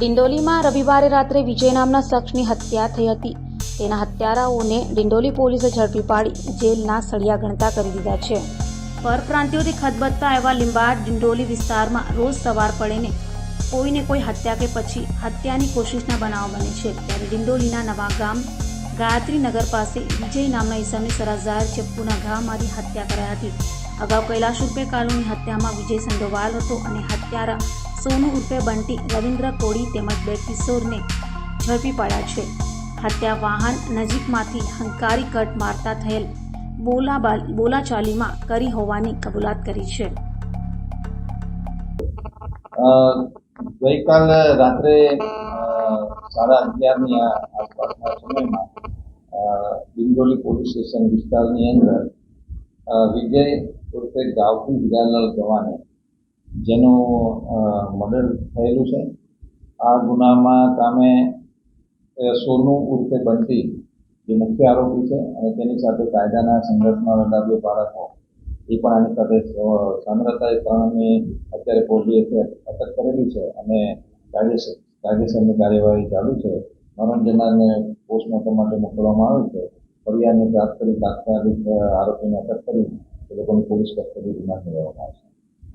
ડિંડોલીમાં રવિવારે રાત્રે વિજય નામના શખ્સની હત્યા થઈ હતી. તેના હત્યારાઓને ડિંડોલી પોલીસે ઝડપી પાડી જેલના સળિયા ગણતા કરી દીધા છે. પરપ્રાંતિયોથી ખદબદતા એવા લીંબાડ ડિંડોલી વિસ્તારમાં રોજ સવાર પડેને કોઈને કોઈ હત્યા કે પછી હત્યાની કોશિશના બનાવ બને છે. ત્યારે ડિંડોલીના નવા ગામ ગાયત્રીનગર પાસે વિજય નામના ઈસમની સરાઝાર ચપ્પુના ઘા મારી હત્યા કરાઈ હતી. અગાઉ કૈલાશ ઉર્ફે કાલુની હત્યામાં વિજય સંડોવાલ હતો અને હત્યારા સોનુ ઉર્ફે બંટી, રવિન્દ્ર કોળી તેમજ બે કિશોરને ઝડપી પાડ્યા છે. હત્યા વાહન નજીકમાંથી હંકારી કટ મારતા થયેલ બોલાચાલીમાં કરી હોવાની કબૂલાત કરી છે. ગઈકાલ રાત્રે 11:30ની આસપાસના સમયમાં ડિંડોલી પોલીસ સ્ટેશન વિસ્તારની અંદર વિજય ઉર્ફે ગાવથી હીરાલાલ ગવાને જેનું મર્ડર થયેલું છે. આ ગુનામાં કામે સોનુ ઉર્ફે બંટી જે મુખ્ય આરોપી છે અને તેની સાથે કાયદાના સંઘર્ષમાં રહેલા બે બાળકો એ પણ આની સાથે સામ્રતાએ ત્રણની અત્યારે પોલીસે અટક કરેલી છે અને કાયદેસરની કાર્યવાહી ચાલુ છે. મરણ જનારને પોસ્ટમોર્ટમ માટે મોકલવામાં આવે છે. ફરિયાદને પ્રાપ્ત કરી તાત્કાલિક આરોપીને અટક કરી એ લોકોની પોલીસ કસ્ટડી રિમાન્ડ લેવામાં આવશે.